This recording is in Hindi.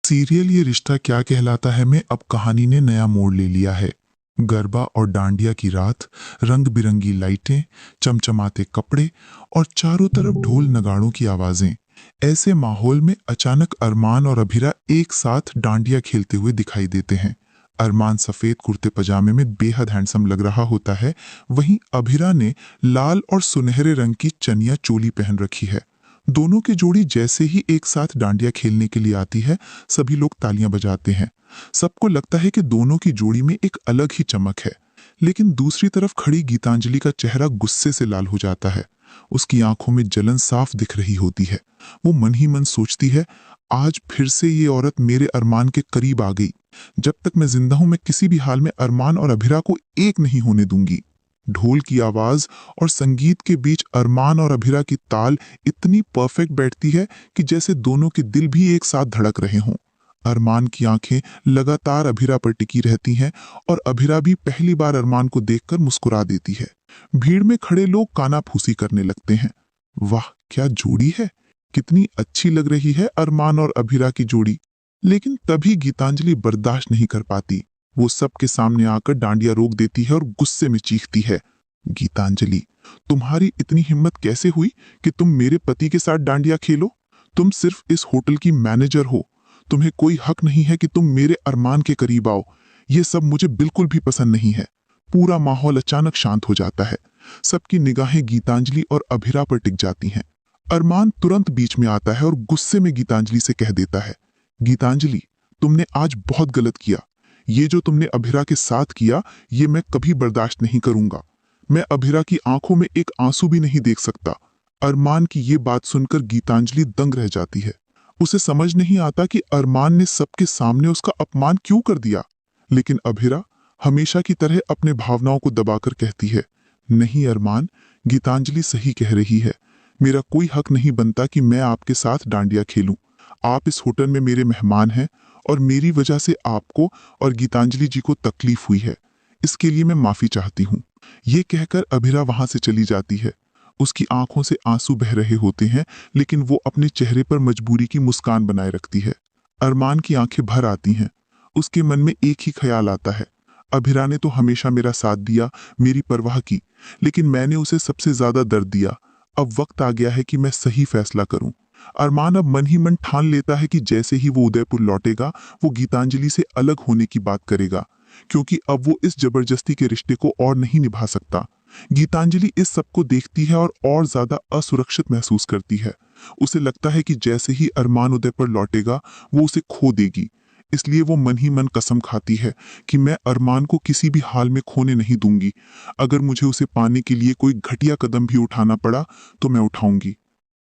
सीरियल ये रिश्ता क्या कहलाता है में अब कहानी ने नया मोड़ ले लिया है। गरबा और डांडिया की रात, रंग बिरंगी लाइटें, चमचमाते कपड़े और चारों तरफ ढोल नगाड़ों की आवाजें। ऐसे माहौल में अचानक अरमान और अभिरा एक साथ डांडिया खेलते हुए दिखाई देते हैं। अरमान सफेद कुर्ते पजामे में बेहद हैंडसम लग रहा होता है, वहीं अभिरा ने लाल और सुनहरे रंग की चनिया चोली पहन रखी है। दोनों की जोड़ी जैसे ही एक साथ डांडिया खेलने के लिए आती है, सभी लोग तालियां बजाते हैं। सबको लगता है कि दोनों की जोड़ी में एक अलग ही चमक है। लेकिन दूसरी तरफ खड़ी गीतांजलि का चेहरा गुस्से से लाल हो जाता है। उसकी आंखों में जलन साफ दिख रही होती है। वो मन ही मन सोचती है, आज फिर से ये औरत मेरे अरमान के करीब आ गई। जब तक मैं जिंदा हूं, मैं किसी भी हाल में अरमान और अभिरा को एक नहीं होने दूंगी। ढोल की आवाज और संगीत के बीच अरमान और अभिरा की ताल इतनी परफेक्ट बैठती है कि जैसे दोनों के दिल भी एक साथ धड़क रहे हों। अरमान की आंखें लगातार अभिरा पर टिकी रहती हैं और अभिरा भी पहली बार अरमान को देखकर मुस्कुरा देती है। भीड़ में खड़े लोग कानाफूसी करने लगते हैं। वाह, क्या जोड़ी है! कितनी अच्छी लग रही है अरमान और अभिरा की जोड़ी। लेकिन तभी गीतांजलि बर्दाश्त नहीं कर पाती। वो सबके सामने आकर डांडिया रोक देती है और गुस्से में चीखती है, गीतांजलि, तुम्हारी इतनी हिम्मत कैसे हुई कि तुम मेरे पति के साथ डांडिया खेलो? तुम सिर्फ इस होटल की मैनेजर हो। तुम्हें कोई हक नहीं है कि तुम मेरे अरमान के करीब आओ। ये सब मुझे बिल्कुल भी पसंद नहीं है। पूरा माहौल अचानक शांत हो जाता है। सबकी निगाहें गीतांजलि और अभिरा पर टिक जाती हैं। अरमान तुरंत बीच में आता है और गुस्से में गीतांजलि से कह देता है, गीतांजलि, तुमने आज बहुत गलत किया। ये जो तुमने अभिरा के साथ किया, ये मैं कभी बर्दाश्त नहीं करूंगा। मैं अभिरा की आंखों में एक आंसू भी नहीं देख सकता। अरमान की ये बात सुनकर गीतांजलि दंग रह जाती है। उसे समझ नहीं आता कि अरमान ने सबके सामने उसका अपमान क्यों कर दिया। लेकिन अभिरा हमेशा की तरह अपने भावनाओं को दबाकर कहती है, नहीं अरमान, गीतांजलि सही कह रही है। मेरा कोई हक नहीं बनता कि मैं आपके साथ डांडिया खेलूं। आप इस होटल में मेरे मेहमान हैं और मेरी वजह से आपको और गीतांजलि जी को तकलीफ हुई है। इसके लिए मैं माफी चाहती हूँ। ये कहकर अभिरा वहां से चली जाती है। उसकी आंखों से आंसू बह रहे होते हैं, लेकिन वो अपने चेहरे पर मजबूरी की मुस्कान बनाए रखती है। अरमान की आंखें भर आती हैं। उसके मन में एक ही ख्याल आता है, अभिरा ने तो हमेशा मेरा साथ दिया, मेरी परवाह की, लेकिन मैंने उसे सबसे ज्यादा दर्द दिया। अब वक्त आ गया है कि मैं सही फैसला करूं। अरमान अब मन ही मन ठान लेता है कि जैसे ही वो उदयपुर लौटेगा, वो गीतांजलि से अलग होने की बात करेगा, क्योंकि अब वो इस जबरदस्ती के रिश्ते को और नहीं निभा सकता। गीतांजलि इस सब को देखती है और ज्यादा असुरक्षित महसूस करती है। उसे लगता है कि जैसे ही अरमान उदयपुर लौटेगा, वो उसे खो देगी। इसलिए वो मन ही मन कसम खाती है कि मैं अरमान को किसी भी हाल में खोने नहीं दूंगी। अगर मुझे उसे पाने के लिए कोई घटिया कदम भी उठाना पड़ा तो मैं उठाऊंगी।